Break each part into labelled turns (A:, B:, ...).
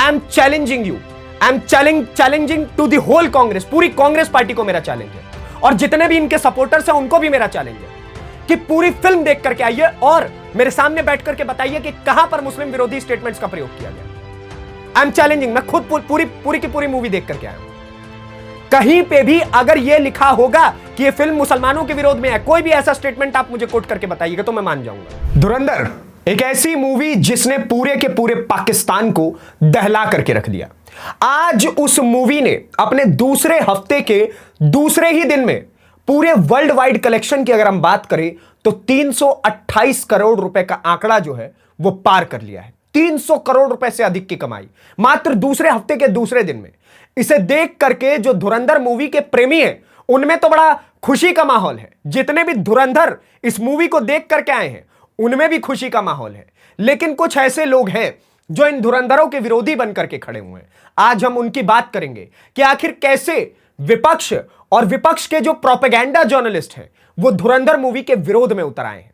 A: I am challenging you, I am challenging to the whole Congress, पूरी Congress party को मेरा challenge है, और जितने भी इनके सपोर्टर्स हैं उनको भी मेरा चैलेंज है कि पूरी फिल्म देख करके आइए और मेरे सामने बैठ करके बताइए कि कहां पर मुस्लिम विरोधी स्टेटमेंट्स का प्रयोग किया गया। आई एम चैलेंजिंग, मैं खुद पूरी की पूरी मूवी देख करके आया हूं। कहीं पे भी अगर यह लिखा होगा कि यह फिल्म मुसलमानों के विरोध में है, कोई भी ऐसा स्टेटमेंट आप मुझे कोट करके बताइएगा तो मैं मान जाऊंगा। धुरंधर एक ऐसी मूवी जिसने पूरे के पूरे पाकिस्तान को दहला करके रख दिया। आज उस मूवी ने अपने दूसरे हफ्ते के दूसरे ही दिन में पूरे वर्ल्ड वाइड कलेक्शन की अगर हम बात करें तो 328 करोड़ रुपए का आंकड़ा जो है वो पार कर लिया है। 300 करोड़ रुपए से अधिक की कमाई मात्र दूसरे हफ्ते के दूसरे दिन में। इसे देख करके जो धुरंधर मूवी के प्रेमी हैं उनमें तो बड़ा खुशी का माहौल है। जितने भी धुरंधर इस मूवी को देख करके आए हैं उनमें भी खुशी का माहौल है। लेकिन कुछ ऐसे लोग हैं जो इन धुरंधरों के विरोधी बनकर के खड़े हुए हैं। आज हम उनकी बात करेंगे कि आखिर कैसे विपक्ष और विपक्ष के जो प्रोपेगेंडा जर्नलिस्ट हैं वो धुरंधर मूवी के विरोध में उतर आए हैं।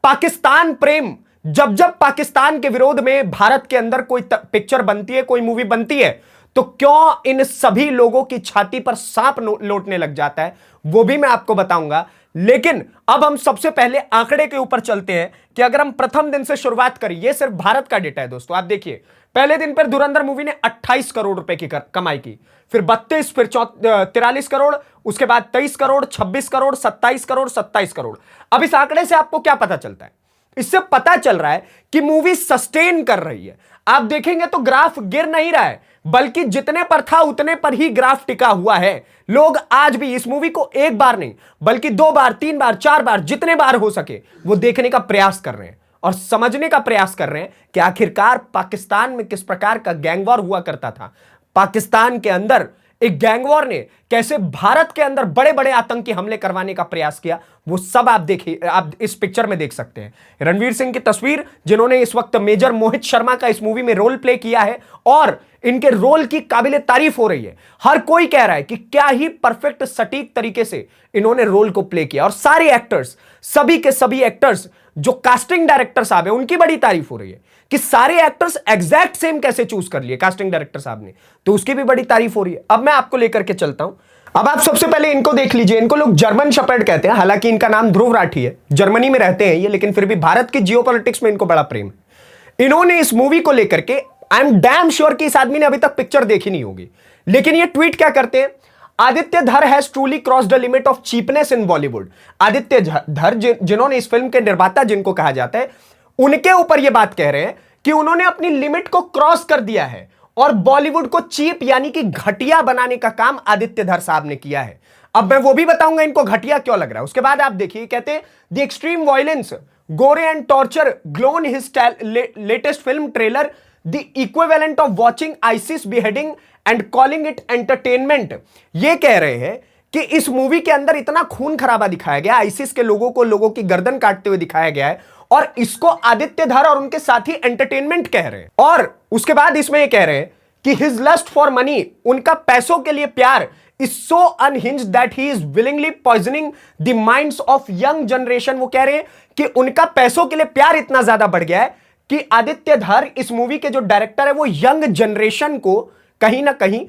A: पाकिस्तान प्रेम, जब जब पाकिस्तान के विरोध में भारत के अंदर कोई पिक्चर बनती है, कोई मूवी बनती है, तो क्यों इन सभी लोगों की छाती पर सांप लौटने लग जाता है वो भी मैं आपको बताऊंगा। लेकिन अब हम सबसे पहले आंकड़े के ऊपर चलते हैं कि अगर हम प्रथम दिन से शुरुआत करें, यह सिर्फ भारत का डेटा है दोस्तों। आप देखिए पहले दिन पर धुरंधर मूवी ने 28 करोड़ रुपए की कमाई की, फिर 32, फिर 43 करोड़, उसके बाद 23 करोड़, 26 करोड़, 27 करोड़, 27 करोड़। अब इस आंकड़े से आपको क्या पता चलता है? इससे पता चल रहा है कि मूवी सस्टेन कर रही है। आप देखेंगे तो ग्राफ गिर नहीं रहा है, बल्कि जितने पर था उतने पर ही ग्राफ टिका हुआ है। लोग आज भी इस मूवी को एक बार नहीं बल्कि 2 बार, 3 बार, 4 बार, जितने बार हो सके वो देखने का प्रयास कर रहे हैं और समझने का प्रयास कर रहे हैं कि आखिरकार पाकिस्तान में किस प्रकार का गैंगवॉर हुआ करता था। पाकिस्तान के अंदर एक गैंगवॉर ने कैसे भारत के अंदर बड़े बड़े आतंकी हमले करवाने का प्रयास किया, वो सब आप देखिए, आप इस पिक्चर में देख सकते हैं। रणवीर सिंह की तस्वीर, जिन्होंने इस वक्त मेजर मोहित शर्मा का इस मूवी में रोल प्ले किया है और इनके रोल की काबिले तारीफ हो रही है। हर कोई कह रहा है कि क्या ही परफेक्ट सटीक तरीके से इन्होंने रोल को प्ले किया और सारे एक्टर्स, सभी के सभी एक्टर्स, जो कास्टिंग डायरेक्टर साहब है उनकी बड़ी तारीफ हो रही है कि सारे एक्टर्स एग्जैक्ट सेम कैसे चूज कर लिए कास्टिंग डायरेक्टर साहब ने, तो उसकी भी बड़ी तारीफ हो रही है। अब मैं आपको लेकर के चलता हूं। अब आप सबसे पहले इनको देख लीजिए। इनको लोग जर्मन शेपर्ड कहते हैं, हालांकि इनका नाम ध्रुव राठी है, जर्मनी में रहते हैं ये, लेकिन फिर भी भारत की जियोपॉलिटिक्स में इनको बड़ा प्रेम है। इन्होंने इस मूवी को लेकर के, आई एम डैम श्योर कि इस आदमी ने अभी तक पिक्चर देखी नहीं होगी, लेकिन ये ट्वीट क्या करते हैं? Aditya Dhar has truly crossed the limit of cheapness in Bollywood. Aditya Dhar जिन्होंने इस फिल्म के निर्माता जिनको कहा जाता है, उनके ऊपर यह बात कह रहे हैं कि उन्होंने अपनी लिमिट को क्रॉस कर दिया है और बॉलीवुड को चीप यानी कि घटिया बनाने का काम आदित्य धर साहब ने किया है। अब मैं वो भी बताऊंगा इनको घटिया क्यों लग रहा है। उसके बाद आप देखिए, कहते हैं the extreme violence, gore and torture galore his latest film trailer the equivalent of watching ISIS beheading and calling it entertainment. ये कह रहे हैं कि इस मूवी के अंदर इतना खून खराबा दिखाया गया, आईसिस के लोगों की गर्दन काटते हुए दिखाया गया है और इसको आदित्य धर और उनके साथी एंटरटेनमेंट कह रहे हैं। और उसके बाद इसमें ये कह रहे हैं कि हिज लस्ट फॉर मनी, उनका पैसों के लिए प्यार, is so unhinged that he is willingly poisoning the minds of young generation. वो कह रहे हैं कि उनका पैसों के लिए प्यार इतना ज्यादा बढ़ गया है कि आदित्य धर, इस मूवी के जो डायरेक्टर है, वो यंग जनरेशन को कहीं ना कहीं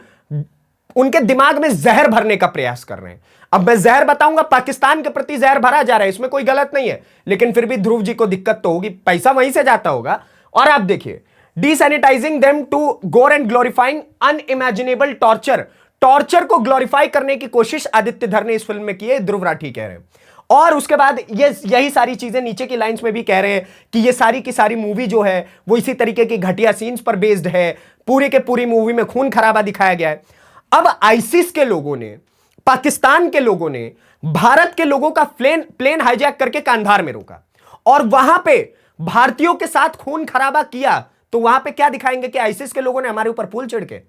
A: उनके दिमाग में जहर भरने का प्रयास कर रहे हैं। अब मैं जहर बताऊंगा, पाकिस्तान के प्रति जहर भरा जा रहा है, इसमें कोई गलत नहीं है, लेकिन फिर भी ध्रुव जी को दिक्कत तो होगी, पैसा वहीं से जाता होगा। और आप देखिए, डिसैनिटाइजिंग देम टू गोर and glorifying unimaginable torture, torture को ग्लोरीफाई करने की कोशिश आदित्य धर ने इस फिल्म में की है, ध्रुव राठी कह रहे हैं। और उसके बाद ये यही सारी चीजें नीचे की लाइंस में भी कह रहे हैं कि ये सारी की सारी मूवी जो है वो इसी तरीके की घटिया सीन्स पर बेस्ड है, पूरी के पूरी मूवी में खून खराबा दिखाया गया है। अब आईसिस के लोगों ने, पाकिस्तान के लोगों ने भारत के लोगों का प्लेन हाईजैक करके कांधार में रोका और वहां पे भारतीयों के साथ खून खराबा किया, तो वहां पे क्या दिखाएंगे कि आईसिस के लोगों ने हमारे ऊपर पुल चढ़ के।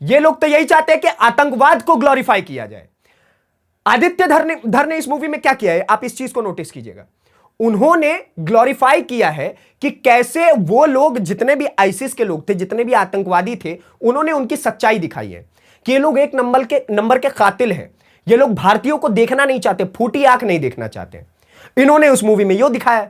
A: ये लोग तो यही चाहते हैं कि आतंकवाद को ग्लोरीफाई किया जाए। आदित्य धर ने इस मूवी में क्या किया है, आप इस चीज को नोटिस कीजिएगा। उन्होंने ग्लोरीफाई किया है कि कैसे वो लोग, जितने भी आईसिस के लोग थे, जितने भी आतंकवादी थे, उन्होंने उनकी सच्चाई दिखाई है कि ये लोग एक नंबर के कातिल हैं। ये लोग भारतीयों को देखना नहीं चाहते, फूटी आंख नहीं देखना चाहते। इन्होंने उस मूवी में यो दिखाया।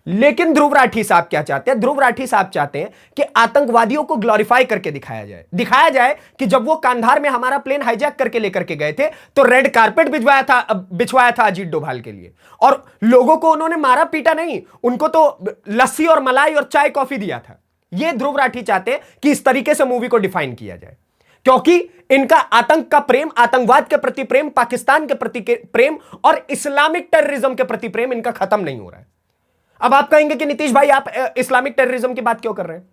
A: लेकिन ध्रुव राठी साहब क्या चाहते हैं? ध्रुव राठी साहब चाहते हैं कि आतंकवादियों को ग्लोरीफाई करके दिखाया जाए कि जब वो कांधार में हमारा प्लेन हाईजैक करके लेकर के गए थे तो रेड कारपेट बिछवाया था अजीत डोभाल के लिए, और लोगों को उन्होंने मारा पीटा नहीं, उनको तो लस्सी और मलाई और चाय कॉफी दिया था। ये ध्रुव राठी चाहते हैं कि इस तरीके से मूवी को डिफाइन किया जाए, क्योंकि इनका आतंक का प्रेम, आतंकवाद के प्रति प्रेम, पाकिस्तान के प्रति प्रेम और इस्लामिक टेररिज्म के प्रति प्रेम इनका खत्म नहीं हो रहा है। अब आप कहेंगे कि नीतीश भाई आप इस्लामिक टेररिज्म की बात क्यों कर रहे हैं?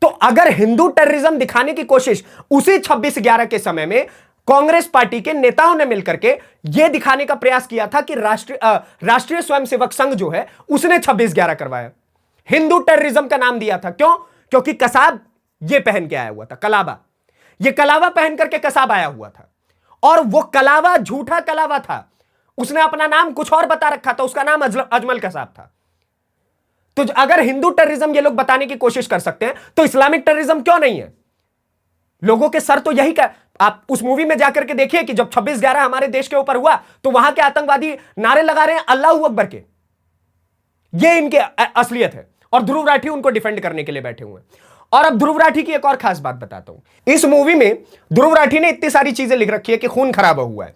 A: तो अगर हिंदू टेररिज्म दिखाने की कोशिश उसी 26/11 के समय में कांग्रेस पार्टी के नेताओं ने मिलकर के यह दिखाने का प्रयास किया था कि राष्ट्रीय स्वयंसेवक संघ जो है उसने 26/11 करवाया, हिंदू टेररिज्म का नाम दिया था। क्यों? क्योंकि कसाब यह पहन के आया हुआ था, कलावा, यह कलावा पहन करके कसाब आया हुआ था, और वो कलावा झूठा कलावा था, उसने अपना नाम कुछ और बता रखा था, उसका नाम अजमल कसाब था। तो अगर हिंदू टेररिज्म ये लोग बताने की कोशिश कर सकते हैं तो इस्लामिक टेररिज्म क्यों नहीं है? लोगों के सर तो यही का, आप उस मूवी में जाकर के देखिए कि जब 26/11 हमारे देश के ऊपर हुआ तो वहां के आतंकवादी नारे लगा रहे हैं अल्लाहू अकबर के। ये इनके असलियत है, और ध्रुव राठी उनको डिफेंड करने के लिए बैठे हुए हैं। और अब ध्रुव राठी की एक और खास बात बताता हूं। इस मूवी में ध्रुव राठी ने इतनी सारी चीजें लिख रखी है कि खून खराबा हुआ है,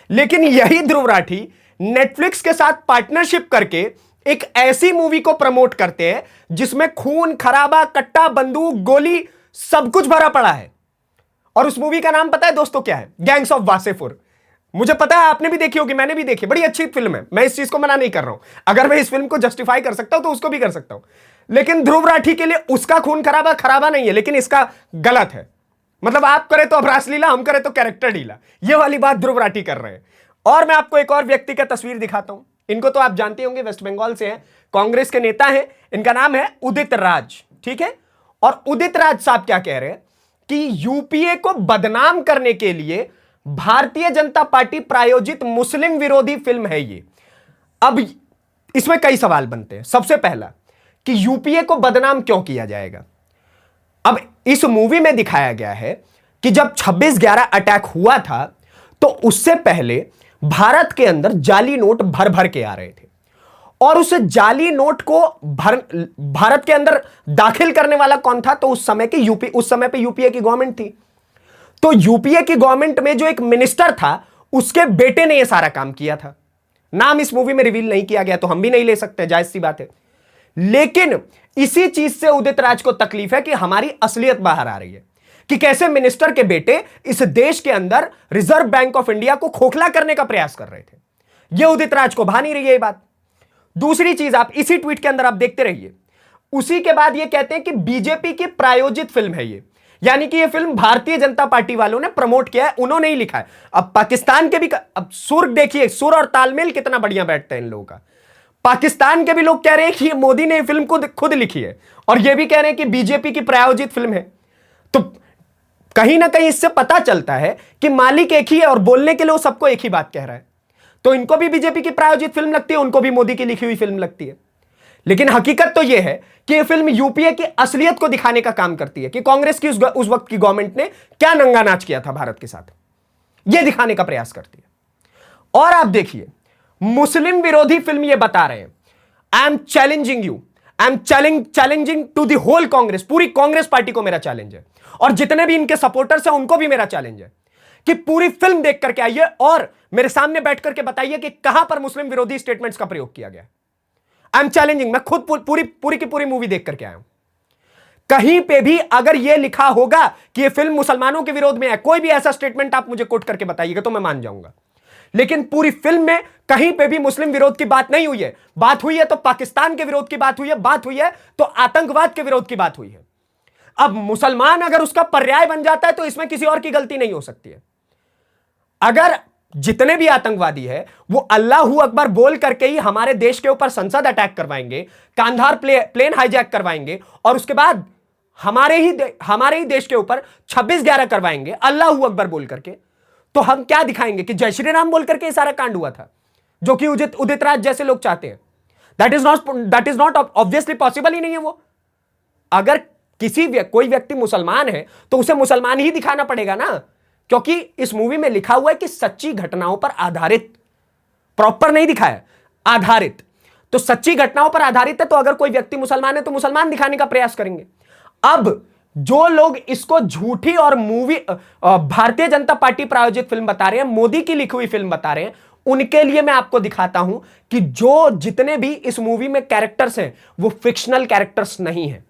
A: लेकिन यही ध्रुव राठी नेटफ्लिक्स के साथ पार्टनरशिप करके एक ऐसी मूवी को प्रमोट करते हैं जिसमें खून खराबा, कट्टा, बंदूक, गोली सब कुछ भरा पड़ा है। और उस मूवी का नाम पता है दोस्तों क्या है? Gangs of Wasseypur. मुझे पता है आपने भी देखी होगी, मैंने भी देखी, बड़ी अच्छी फिल्म है, मैं इस चीज को मना नहीं कर रहा हूं। अगर मैं इस फिल्म को जस्टिफाई कर सकता हूं तो उसको भी कर सकता हूं, लेकिन ध्रुव राठी के लिए उसका खून खराबा खराबा नहीं है, लेकिन इसका गलत है। मतलब आप करें तो अभ्यास लीला, हम करें तो कैरेक्टर ढीला, ये वाली बात ध्रुव राठी कर रहे हैं। और मैं आपको एक और व्यक्ति का तस्वीर दिखाता हूं। इनको तो आप जानते होंगे, वेस्ट बंगाल से हैं, कांग्रेस के नेता हैं, इनका नाम है उदित राज, ठीक है। और उदित राज साहब क्या कह रहे हैं कि यूपीए को बदनाम करने के लिए भारतीय जनता पार्टी प्रायोजित मुस्लिम विरोधी फिल्म है ये। अब इसमें कई सवाल बनते हैं। सबसे पहला कि यूपीए को बदनाम क्यों किया जाएगा? अब इस मूवी में दिखाया गया है कि जब 26/11 अटैक हुआ था तो उससे पहले भारत के अंदर जाली नोट भर भर के आ रहे थे, और उस जाली नोट को भारत के अंदर दाखिल करने वाला कौन था? तो उस समय पे यूपीए की गवर्नमेंट थी। तो यूपीए की गवर्नमेंट में जो एक मिनिस्टर था उसके बेटे ने यह सारा काम किया था। नाम इस मूवी में रिवील नहीं किया गया तो हम भी नहीं ले सकते, जायज सी बात है। लेकिन इसी चीज से उदित राज को तकलीफ है कि हमारी असलियत बाहर आ रही है कि कैसे मिनिस्टर के बेटे इस देश के अंदर रिजर्व बैंक ऑफ इंडिया को खोखला करने का प्रयास कर रहे थे। यह उदित राज को भा नहीं रही है ये बात। दूसरी चीज, आप इसी ट्वीट के अंदर आप देखते रहिए, उसी के बाद ये कहते हैं कि बीजेपी की प्रायोजित फिल्म है ये, यानी कि ये फिल्म भारतीय जनता पार्टी वालों ने प्रमोट किया है, उन्होंने ही लिखा है। अब पाकिस्तान के भी, अब सुर देखिए, सुर और तालमेल कितना बढ़िया बैठता है इन लोगों का। पाकिस्तान के भी लोग कह रहे हैं कि ये मोदी ने फिल्म को खुद लिखी है, और ये भी कह रहे हैं कि बीजेपी की प्रायोजित फिल्म है। तो कहीं ना कहीं इससे पता चलता है कि मालिक एक ही है और बोलने के लिए वो सबको एक ही बात कह रहा है। तो इनको भी बीजेपी की प्रायोजित फिल्म लगती है, उनको भी मोदी की लिखी हुई फिल्म लगती है। लेकिन हकीकत तो यह है कि यह फिल्म यूपीए की असलियत को दिखाने का काम करती है कि कांग्रेस की उस वक्त की गवर्नमेंट ने क्या नंगा नाच किया था भारत के साथ, यह दिखाने का प्रयास करती है। और आप देखिए, मुस्लिम विरोधी फिल्म यह बता रहे हैं, I am challenging you, I am challenging to the whole Congress, पूरी कांग्रेस पार्टी को मेरा चैलेंज है, और जितने भी इनके सपोर्टर्स हैं उनको भी मेरा चैलेंज है कि पूरी फिल्म देख करके आइए और मेरे सामने बैठ करके बताइए कि कहां पर मुस्लिम विरोधी स्टेटमेंट्स का प्रयोग किया गया। आई एम चैलेंजिंग, मैं खुद पूरी की पूरी मूवी देख करके आया हूं। कहीं पे भी अगर यह लिखा होगा कि यह फिल्म मुसलमानों के विरोध में है, कोई भी ऐसा स्टेटमेंट आप मुझे कोट करके बताइएगा तो मैं मान जाऊंगा। लेकिन पूरी फिल्म में कहीं पे भी मुस्लिम विरोध की बात नहीं हुई है। बात हुई है तो पाकिस्तान के विरोध की बात हुई है, बात हुई है तो आतंकवाद के विरोध की बात हुई है। अब मुसलमान अगर उसका पर्याय बन जाता है तो इसमें किसी और की गलती नहीं हो सकती है। अगर जितने भी आतंकवादी है वो अल्लाहू अकबर बोल करके ही हमारे देश के ऊपर संसद अटैक करवाएंगे, कांधार प्लेन हाईजैक करवाएंगे, और उसके बाद हमारे ही देश के ऊपर 26/11 करवाएंगे अल्लाहू अकबर बोल करके, तो हम क्या दिखाएंगे कि जय श्री राम बोल करके ये सारा कांड हुआ था, जो कि उदित राज जैसे लोग चाहते हैं। That is not obviously possible ही नहीं है वो। अगर कोई व्यक्ति मुसलमान है तो उसे मुसलमान ही दिखाना पड़ेगा ना, क्योंकि इस मूवी में लिखा हुआ है कि सच्ची घटनाओं पर आधारित, प्रॉपर नहीं दिखाया, आधारित। तो सच्ची घटनाओं पर आधारित है, तो अगर कोई व्यक्ति मुसलमान है तो मुसलमान दिखाने का प्रयास करेंगे। अब जो लोग इसको झूठी और मूवी भारतीय जनता पार्टी प्रायोजित फिल्म बता रहे हैं, मोदी की लिखी हुई फिल्म बता रहे हैं, उनके लिए मैं आपको दिखाता हूं कि जो जितने भी इस मूवी में कैरेक्टर्स हैं वो फिक्शनल कैरेक्टर्स नहीं हैं,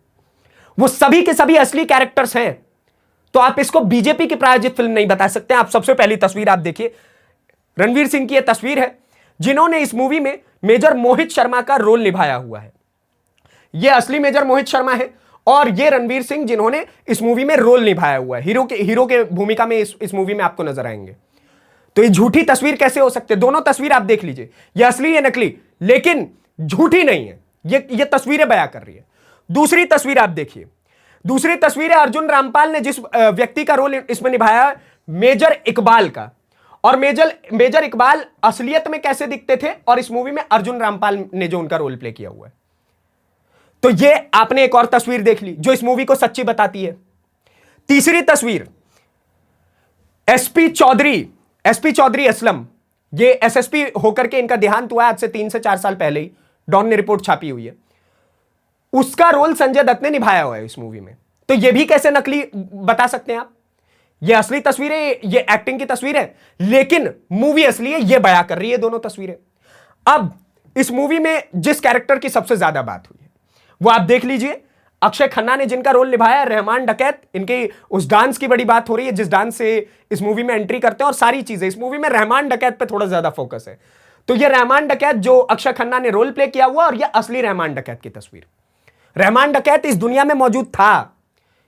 A: वो सभी के सभी असली कैरेक्टर्स हैं। तो आप इसको बीजेपी की प्रायोजित फिल्म नहीं बता सकते। आप सबसे पहली तस्वीर आप देखिए, रणवीर सिंह की यह तस्वीर है जिन्होंने इस मूवी में मेजर मोहित शर्मा का रोल निभाया हुआ है। यह असली मेजर मोहित शर्मा है और यह रणवीर सिंह जिन्होंने इस मूवी में रोल निभाया हुआ है, हीरो के भूमिका में इस मूवी में आपको नजर आएंगे। तो ये झूठी तस्वीर कैसे हो सकती है? दोनों तस्वीर आप देख लीजिए, ये असली है नकली, लेकिन झूठी नहीं है, ये तस्वीरें बयां कर रही है। दूसरी तस्वीर आप देखिए, दूसरी तस्वीर है अर्जुन रामपाल ने जिस व्यक्ति का रोल इसमें निभाया है, मेजर इकबाल का। और मेजर इकबाल असलियत में कैसे दिखते थे और इस मूवी में अर्जुन रामपाल ने जो उनका रोल प्ले किया हुआ है। तो ये आपने एक और तस्वीर देख ली जो इस मूवी को सच्ची बताती है। तीसरी तस्वीर, एसपी चौधरी असलम, ये एसएसपी होकर के इनका देहांत हुआ है आज से 3 से 4 साल पहले ही, डॉन ने रिपोर्ट छापी हुई है। उसका रोल संजय दत्त ने निभाया हुआ है इस मूवी में। तो ये भी कैसे नकली बता सकते हैं आप? ये असली तस्वीर है, ये एक्टिंग की तस्वीर है, लेकिन मूवी असली है, ये बयां कर रही है दोनों तस्वीरें। अब इस मूवी में जिस कैरेक्टर की सबसे ज्यादा बात हुई है वो आप देख लीजिए, अक्षय खन्ना ने जिनका रोल निभाया रहमान डकैत, इनके उस डांस की बड़ी बात हो रही है जिस डांस से इस मूवी में एंट्री करते हैं, और सारी चीजें इस मूवी में रहमान डकैत पे थोड़ा ज्यादा फोकस है। तो ये रहमान डकैत जो अक्षय खन्ना ने रोल प्ले किया हुआ, और यह असली रहमान डकैत की तस्वीर। रहमान डकैत इस दुनिया में मौजूद था,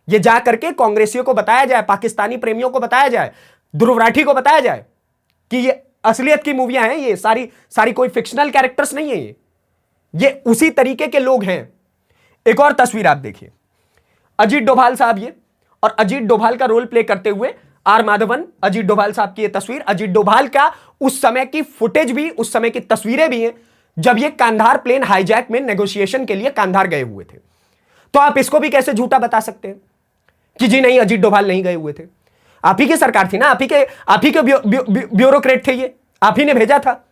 A: ये जा करके कांग्रेसियों को बताया जाए, पाकिस्तानी प्रेमियों को बताया जाए, ध्रुव राठी को बताया जाए कि ये असलियत की मूवियां हैं, ये सारी कोई फिक्शनल कैरेक्टर्स नहीं है, ये उसी तरीके के लोग हैं। एक और तस्वीर आप देखिए, अजीत डोभाल साहब ये, और अजीत डोभाल का रोल प्ले करते हुए आर माधवन, अजीत डोभाल साहब की ये तस्वीर। अजीत डोभाल का उस समय की फुटेज भी, उस समय की तस्वीरें भी हैं जब ये कांधार प्लेन हाईजैक में नेगोशिएशन के लिए कांधार गए हुए थे। तो आप इसको भी कैसे झूठा बता सकते हैं कि जी नहीं अजीत डोभाल नहीं गए हुए थे? आप ही की सरकार थी ना, आप ही के ब्यूरोक्रेट थे, ये आप ही ने भेजा था,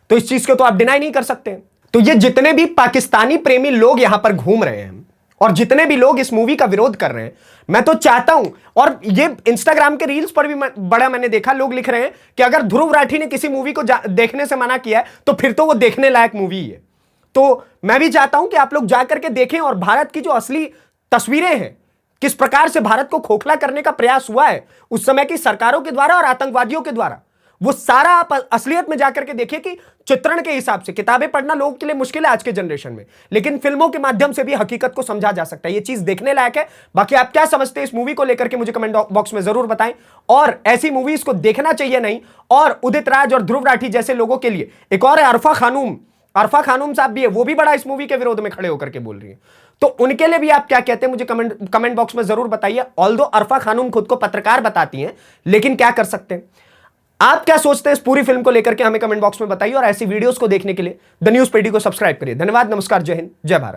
A: तो इस चीज को तो आप डिनाई नहीं कर सकते। तो ये जितने भी पाकिस्तानी प्रेमी लोग यहां पर घूम रहे हैं और जितने भी लोग इस मूवी का विरोध कर रहे हैं, मैं तो चाहता हूं, और ये इंस्टाग्राम के रील्स पर भी बड़ा मैंने देखा, लोग लिख रहे हैं कि अगर ध्रुव राठी ने किसी मूवी को देखने से मना किया है तो फिर तो वो देखने लायक मूवी है। तो मैं भी चाहता हूं कि आप लोग जाकर के देखें और भारत की जो असली तस्वीरें हैं, किस प्रकार से भारत को खोखला करने का प्रयास हुआ है उस समय की सरकारों के द्वारा और आतंकवादियों के द्वारा, वो सारा आप असलियत में जाकर के देखिए कि चित्रण के हिसाब से। किताबें पढ़ना लोगों के लिए मुश्किल है आज के जनरेशन में, लेकिन फिल्मों के माध्यम से भी हकीकत को समझा जा सकता है। ये चीज देखने लायक है। बाकी आप क्या समझते हैं इस मूवी को लेकर के मुझे कमेंट बॉक्स में जरूर बताएं, और ऐसी मूवीज को देखना चाहिए नहीं। और उदित राज और ध्रुव राठी जैसे लोगों के लिए एक और है अरफा खानूम साहब भी है, वो भी बड़ा इस मूवी के विरोध में खड़े होकर के बोल रही है। तो उनके लिए भी आप क्या कहते हैं मुझे कमेंट बॉक्स में जरूर बताइए। ऑल्दो अरफा खानूम खुद को पत्रकार बताती हैं, लेकिन क्या कर सकते हैं। आप क्या सोचते हैं इस पूरी फिल्म को लेकर के हमें कमेंट बॉक्स में बताइए, और ऐसी वीडियोस को देखने के लिए द न्यूज़ पेडी को सब्सक्राइब करिए। धन्यवाद, नमस्कार, जय हिंद, जय भारत।